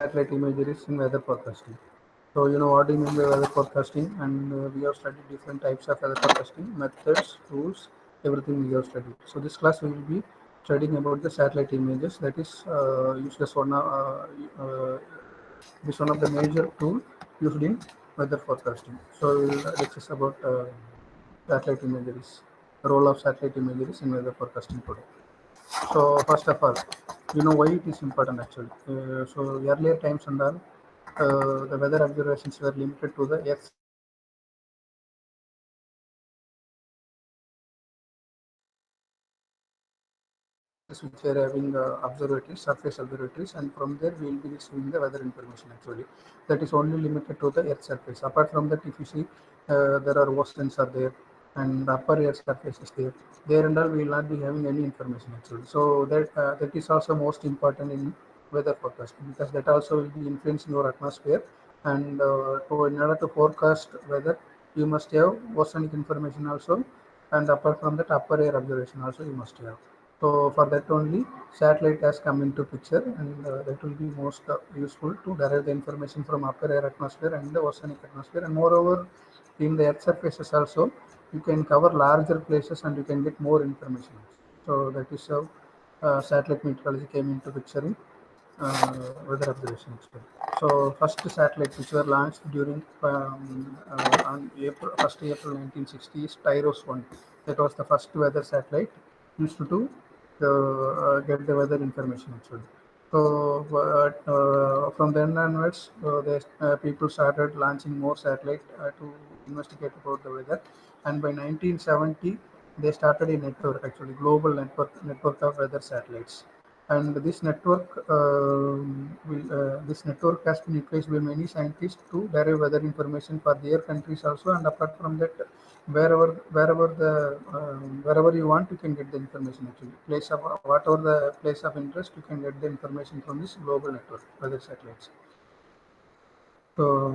satellite imageries in weather forecasting. So you know what do you mean by weather forecasting, and we have studied different types of weather forecasting methods, tools, everything we have studied. So this class we will be studying about the satellite images. That is used as this one of the major tool used in weather forecasting. So we will discuss about satellite imageries, the role of satellite imageries in weather forecasting today. So first of all, you know why it is important actually. So earlier times and all, the weather observations were limited to the Earth's surface actually. So there are places which are having observatories, surface observatories, and from there we will be receiving the weather information actually. That is only limited to the Earth's surface. Apart from that, if you see, there are oceans are there, and upper air surface is there. There and all we will not be having any information actually. So that is also most important in weather forecasting, because that also will be influencing our atmosphere. And in order to forecast weather, you must have oceanic information also, and apart from that, upper air observation also you must have. So for that only, satellite has come into picture, and that will be most useful to derive the information from upper air atmosphere and the oceanic atmosphere. And moreover, in the Earth surfaces also, you can cover larger places and you can get more information. So that is how satellite meteorology came into picture in weather observation actually. So first satellite which were launched during on April 1st April 1960 is Tyros 1. That was the first weather satellite used to get the weather information actually. So from then onwards, people started launching more satellite to investigate about the weather, and by 1970 they started a network actually, global network of weather satellites. And this network has been utilized by many scientists to derive weather information for their countries also. And apart from that, wherever you want, you can get the information actually. Place of whatever the place of interest, you can get the information from this global network weather satellites. So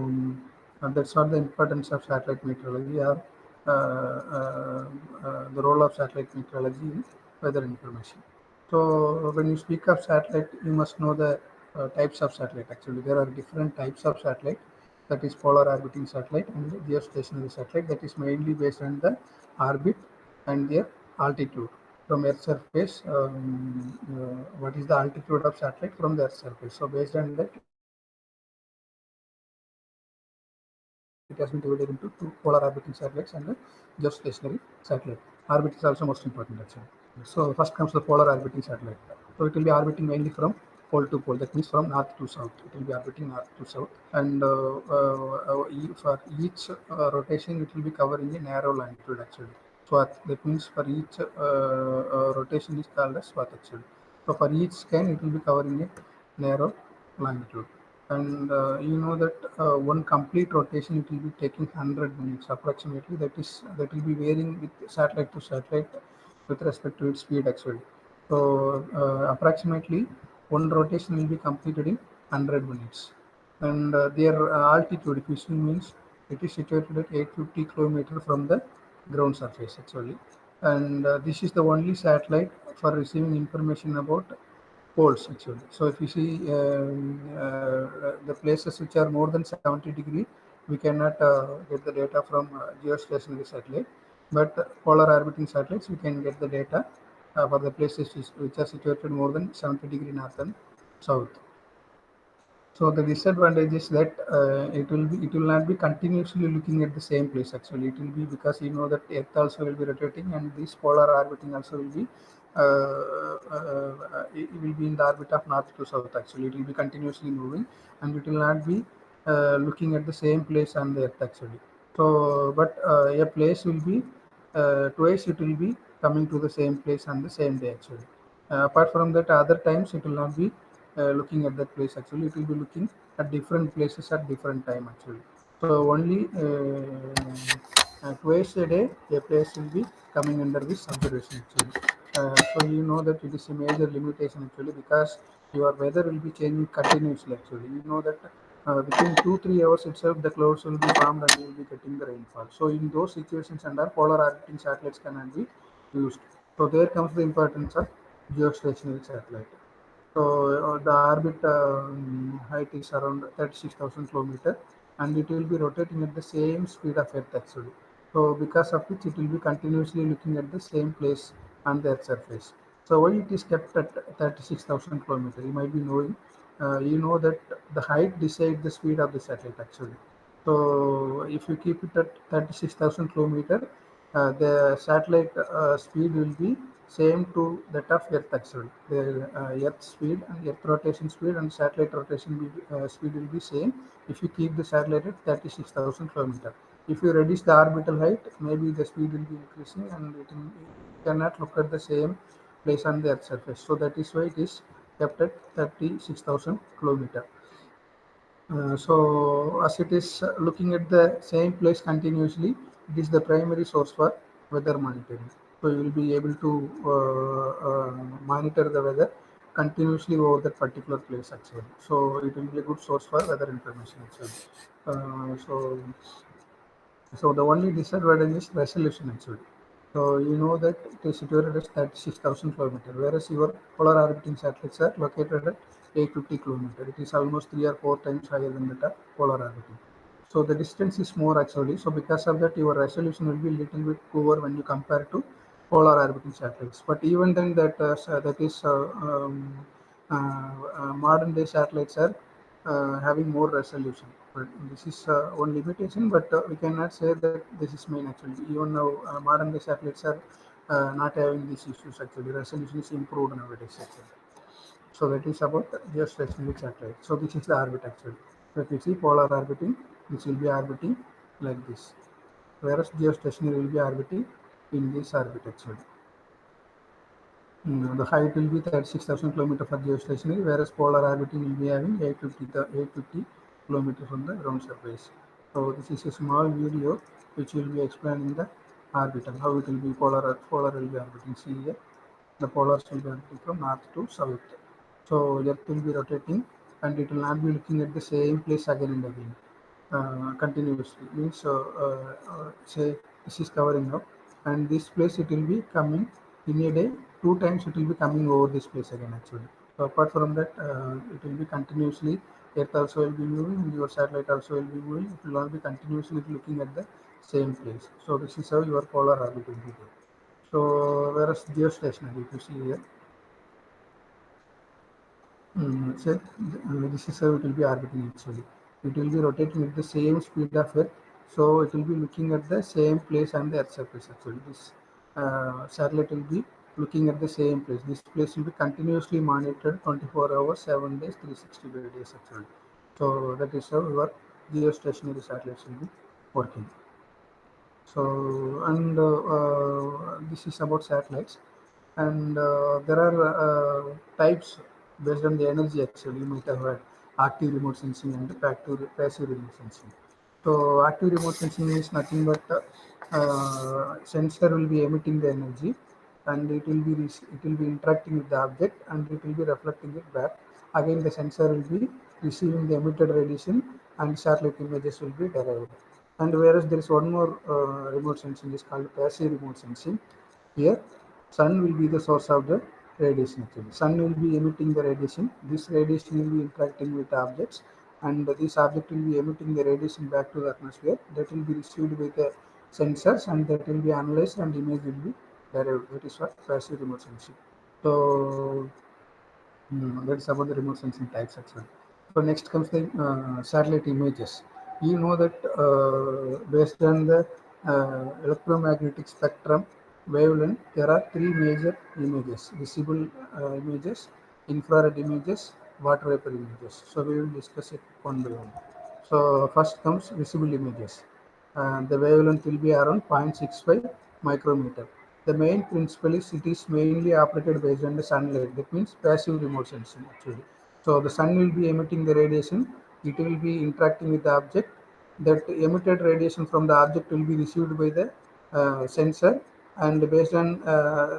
that's what the importance of satellite meteorology, or the role of satellite meteorology in weather information. So when you speak of satellite, you must know the types of satellite. Actually, there are different types of satellite. That is polar orbiting satellite and geostationary satellite. That is mainly based on the orbit and their altitude from Earth surface. What is the altitude of satellite from the Earth surface? So based on that, it has been divided into two: polar orbiting satellites and geostationary satellite. Orbit is also most important actually. So first comes the polar orbiting satellite. So it will be orbiting mainly from pole to pole. That means from north to south. It will be orbiting north to south. And for each rotation, it will be covering a narrow longitude actually. Swath. That means for each rotation is called as swath actually. So for each scan, it will be covering a narrow longitude. And you know that one complete rotation, it will be taking 100 minutes approximately. That will be varying with satellite to satellite with respect to its speed actually. So approximately one rotation will be completed in 100 minutes. And their altitude, if you see, means it is situated at 850 kilometers from the ground surface actually. And this is the only satellite for receiving information about poles actually. So if you see the places which are more than 70-degree, we cannot get the data from geostationary satellite. But polar orbiting satellites, we can get the data for the places which are situated more than 70-degree north and south. So the disadvantage is that it will not be continuously looking at the same place actually. It will be, because you know that Earth also will be rotating, and this polar orbiting also will be it will be in the orbit of north to south actually. It will be continuously moving, and it will not be looking at the same place on the Earth actually. So but a place will be twice it will be coming to the same place on the same day actually. Apart from that, other times it will not be looking at that place actually. It will be looking at different places at different time actually. So only twice a day a place will be coming under this observation actually. So you know that it is a major limitation actually, because your weather will be changing continuously actually. You know that within 2-3 hours itself the clouds will be formed and you will be getting the rainfall. So in those situations, and our polar orbiting satellites cannot be used. So there comes the importance of geostationary satellite. So the orbit height is around 36,000 kilometer, and it will be rotating at the same speed of Earth actually. So because of which it will be continuously looking at the same place on the Earth surface. So why it is kept at 36,000 kilometer? You might be knowing. You know that the height decides the speed of the satellite actually. So if you keep it at 36,000 kilometer, the satellite speed will be same to that of Earth actually. The Earth speed and Earth rotation speed and satellite rotation speed will be same if you keep the satellite at 36,000 kilometer. If you reduce the orbital height, maybe the speed will be increasing and it cannot look at the same place on the Earth surface. So that is why it is kept at 36,000 kilometer. So as it is looking at the same place continuously, it is the primary source for weather monitoring. So you will be able to monitor the weather continuously over that particular place actually. So it will be a good source for weather information actually. So the only disadvantage is resolution actually. So you know that it is situated at 36,000 kilometers, whereas your polar orbiting satellites are located at 850 kilometers. It is almost 3 or 4 times higher than that of polar orbiting. So the distance is more actually. So because of that, your resolution will be little bit poor when you compare to polar orbiting satellites. But even then, that is modern day satellites are having more resolution. But this is one limitation, but we cannot say that this is main actually. Even now, modern day satellites are not having these issues actually. Resolution is improved nowadays actually. So that is about geostationary satellite. So this is the orbit actually. So if you see polar orbiting, this will be orbiting like this, whereas geostationary will be orbiting in this orbit actually. The height will be 36,000 kilometers for geostationary, whereas polar orbiting will be having 850 kilometers on the ground surface. So this is a small video which will be explaining the orbital, how it will be polar will be orbiting. See here, the polars will be orbiting from north to south. So Earth will be rotating and it will not be looking at the same place again and again continuously. Means say this is covering up, and this place it will be coming in a day. 2 times it will be coming over this place again actually. So apart from that, it will be continuously. Earth also will be moving. Your satellite also will be moving. It will not be continuously looking at the same place. So this is how your polar orbit will be there. So whereas geostationary, if you see here, so this is how it will be orbiting actually. It will be rotating at the same speed of Earth, so it will be looking at the same place on the Earth surface actually. This satellite will be looking at the same place. This place will be continuously monitored 24 hours, 7 days, 365 days actually. So that is how your geostationary satellites will be working. So, and this is about satellites, and there are types based on the energy. Actually, you might have heard active remote sensing and passive remote sensing. So, active remote sensing is nothing but sensor will be emitting the energy, and it will be interacting with the object, and it will be reflecting it back. Again, the sensor will be receiving the emitted radiation, and satellite images will be derived. And whereas there is one more remote sensing is called passive remote sensing. Here, sun will be the source of the radiation actually. Sun will be emitting the radiation. This radiation will be interacting with objects, and this object will be emitting the radiation back to the atmosphere. That will be received by the sensors, and that will be analyzed, and image will be derived. That is what passive remote sensing. So that's about the remote sensing types actually. So next comes the satellite images. You know that based on the electromagnetic spectrum wavelength, there are three major images: visible images, infrared images, water vapor images. So we will discuss it one by one. So first comes visible images. The wavelength will be around 0.65 micrometer. The main principle is it is mainly operated based on the sunlight. That means passive remote sensing actually. So the sun will be emitting the radiation. It will be interacting with the object. That emitted radiation from the object will be received by the sensor, and based on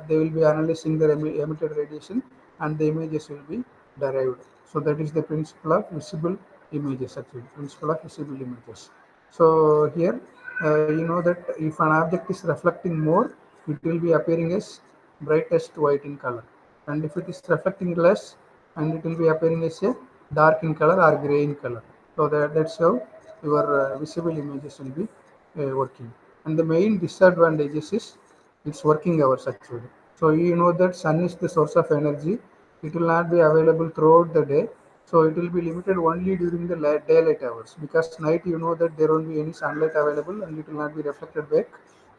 they will be analyzing the emitted radiation, and the images will be derived. So that is the principle of visible images actually. Principle of visible images. So here, you know that if an object is reflecting more, it will be appearing as brightest white in color, and if it is reflecting less, and it will be appearing as a dark in color or gray in color. So that's how your visible images will be working. And the main disadvantages is its working hours actually. So you know that sun is the source of energy. It will not be available throughout the day. So it will be limited only during the daylight hours, because night you know that there won't be any sunlight available and it will not be reflected back.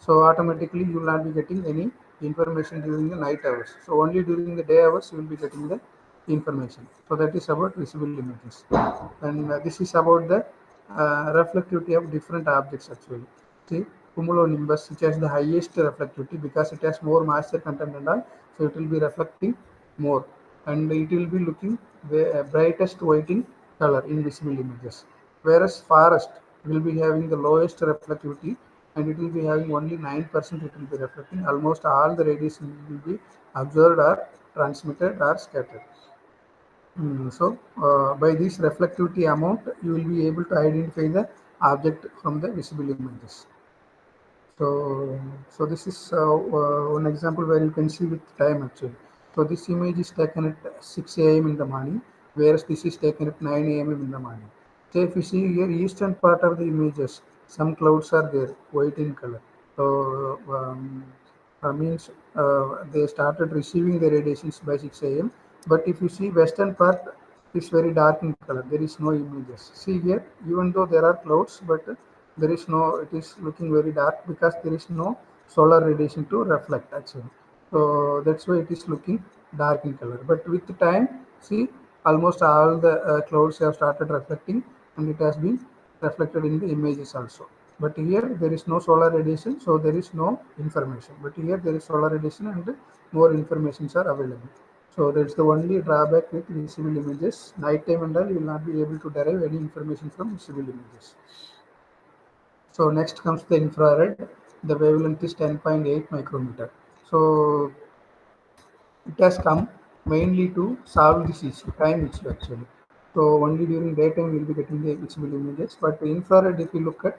So automatically you will not be getting any information during the night hours. So only during the day hours you will be getting the information. So that is about visible images, and this is about the reflectivity of different objects actually. See, cumulonimbus, which has the highest reflectivity because it has more moisture content and all, so it will be reflecting more, and it will be looking the brightest white in color in visible images. Whereas forest will be having the lowest reflectivity, and it will be having only 9% it will be reflecting. Almost all the radiation will be observed or transmitted or scattered. So by this reflectivity amount, you will be able to identify the object from the visible images. So this is one example where you can see with time actually. So this image is taken at 6 a.m. in the morning, whereas this is taken at 9 a.m. in the morning. So if you see here, eastern part of the images, some clouds are there, white in color. So means they started receiving the radiations by 6 a.m. But if you see western part, it's very dark in color. There is no images. See here, even though there are clouds, but there is no, it is looking very dark because there is no solar radiation to reflect actually. So that's why it is looking dark in color. But with the time, see, almost all the clouds have started reflecting, and it has been reflected in the images also. But here there is no solar radiation, so there is no information. But here there is solar radiation and more informations are available. So that's the only drawback with visible images. Nighttime and all, you will not be able to derive any information from visible images. So next comes the infrared. The wavelength is 10.8 micrometer. So it has come mainly to solve this issue, time issue actually. So only during daytime we'll be getting the visible images. But infrared, if you look at,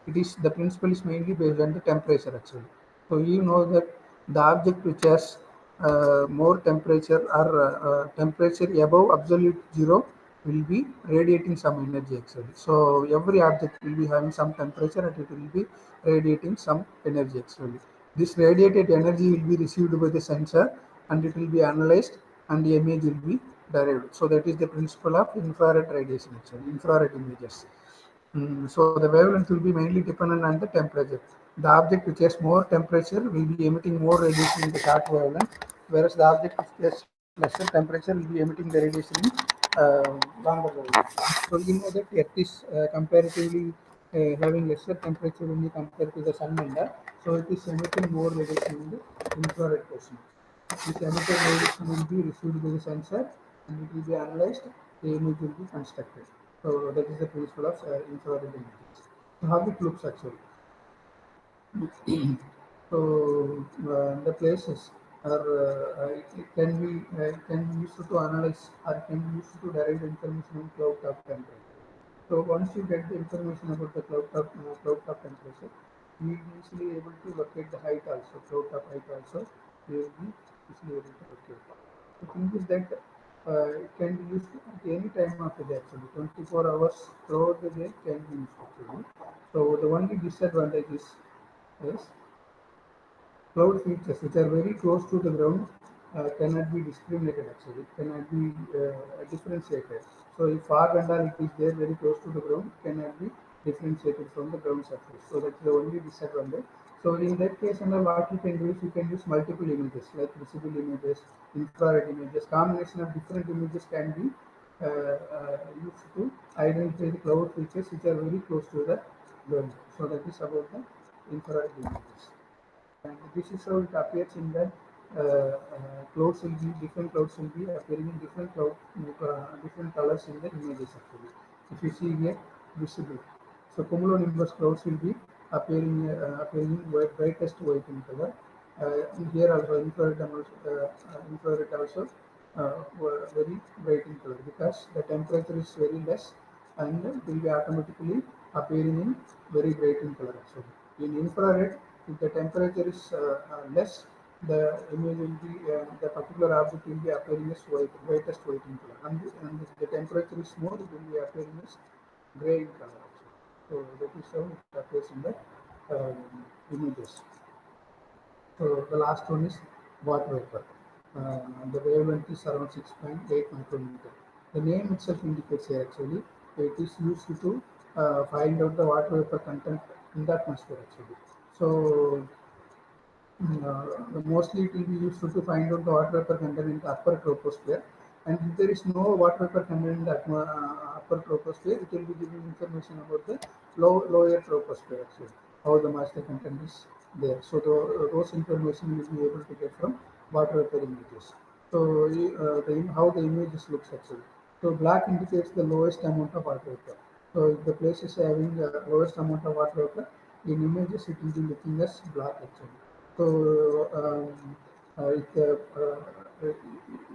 it is the principle is mainly based on the temperature actually. So you know that the object which has more temperature or temperature above absolute zero will be radiating some energy actually. So every object will be having some temperature and it will be radiating some energy actually. This radiated energy will be received by the sensor and it will be analyzed and the image will be derived. So that is the principle of infrared radiation actually, infrared images. So the wavelength will be mainly dependent on the temperature. The object which has more temperature will be emitting more radiation in the short wavelength, whereas the object which has lesser temperature will be emitting the radiation in longer wavelength. So you know that Earth is comparatively having lesser temperature when you compare to the sun and that. So it is emitting more radiation in the infrared portion. This emitted radiation will be received by the sensor and it will be analyzed, the image will be constructed. So that is the principle of infrared images. So how it looks actually. So the places are it can be used to analyze or can be used to derive the information on cloud top temperature. So once you get the information about the cloud top temperature, you will be easily able to locate the height also, cloud top height also. You will be easily able to locate. The thing is that it can be used at any time of the day actually. 24 hours throughout the day can be used actually. So the only disadvantage is cloud features which are very close to the ground cannot be discriminated actually. It cannot be differentiated. So if far and all it is there very close to the ground, cannot be differentiated from the ground surface. So that's the only disadvantage. So in that case, and what you can do is you can use multiple images like visible images, infrared images. Combination of different images can be used to identify the cloud features which are very close to the ground. So that is about the infrared images. And this is how it appears in the clouds will be different clouds will be appearing in different colors in the images actually. If you see here visible, so cumulonimbus clouds will be appearing in brightest white in color. And here also infrared also were very bright in color because the temperature is very less and will be automatically appearing in very bright in color actually. In infrared, if the temperature is less, the image will be the particular object will be appearing as whitest white in color, and if the temperature is more, it will be appearing as gray in color actually. So that is how it appears in the images. So the last one is water vapor. The wavelength is around 6.8 micrometer. The name itself indicates here actually it is used to find out the water vapor content in the atmosphere actually. So mostly it will be used to find out the water vapor content in the upper troposphere. And if there is no water vapor content in the upper troposphere, it will be giving information about the lower troposphere actually, how the moisture content is there. So those information will be able to get from water vapor images. So how the images looks actually. So black indicates the lowest amount of water vapor. So if the place is having the lowest amount of water vapor, in images it will be looking as black actually. So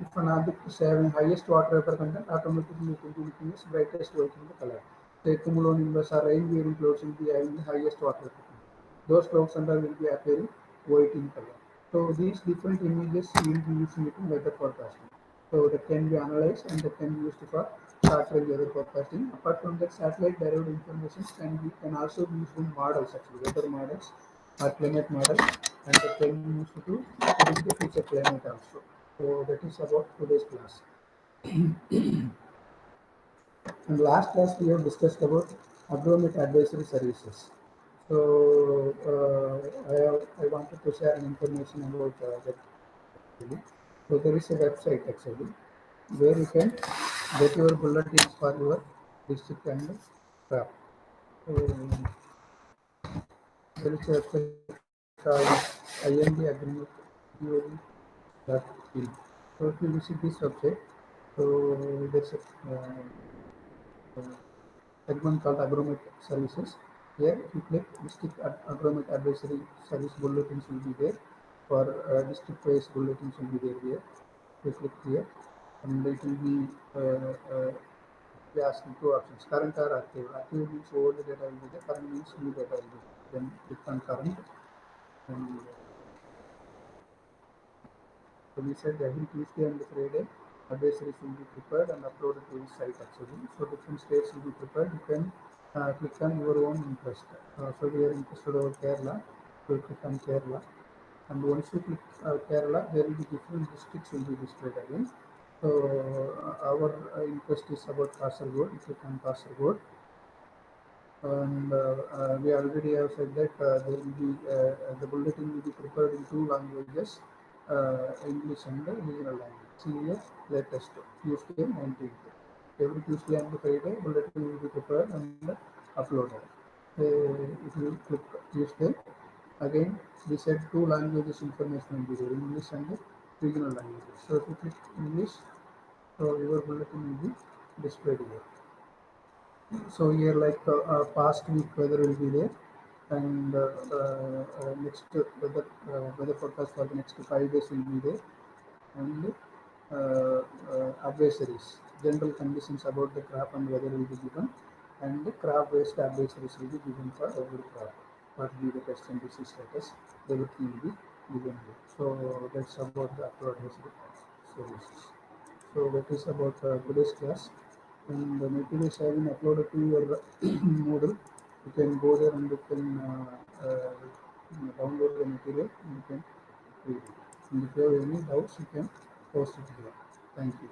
if an object is having highest water vapor content, automatically it will be looking as brightest white in the color. Say cumulonimbus or rain bearing clouds will be having the highest water vapor content. Those clouds under will be appearing white in color. So these different images we will be using it in weather forecasting. So that can be analyzed and that can be used for short-range weather forecasting. Apart from that, satellite-derived information can also be used in models, actually weather models or climate model, and that can be used to predict the future climate also. So that is about today's class. In last class, we have discussed about agromet advisory services. So I wanted to share an information about that. So there is a website actually where you can get your bulletins for your district and craft. So there is a website called imdagreement.in. So if you visit this website, so there's a segment called Agromet Services. Here, if you click District Agromet Advisory Service bulletins will be there. For district-wise bulletins will be there here. You click here, and it will be asking two options: current or active. Active means old data will be there. Current means new data will be there. Then click on current, and so we said every Tuesday and Friday advisories will be prepared and uploaded to the site actually. So different states will be prepared. You can click on your own interest. So we are interested over Kerala. So click on Kerala. And once you click Kerala, there will be different districts will be displayed again. So our interest is about Kasaragod. You click on Kasaragod. And we already have said that there will be the bulletin will be prepared in two languages, English and the regional language. See here, latest Tuesday 19th. Every Tuesday and Friday, bulletin will be prepared and uploaded. If you click Tuesday, again we said two languages information will be there, English and the regional languages. So if you click English, so your bulletin will be displayed here. So here, like past week weather will be there, and next weather forecast for the next 5 days will be there, and advisories, general conditions about the crop and weather will be given, and the crop based advisories will be given for every crop. What will be the pest and disease status, everything will be given here. So that's about the upload services. So that is about today's class. And the material is having uploaded to your Moodle. You can go there and you can download the material and you can read it. And if you have any doubts, you can post it here. Thank you.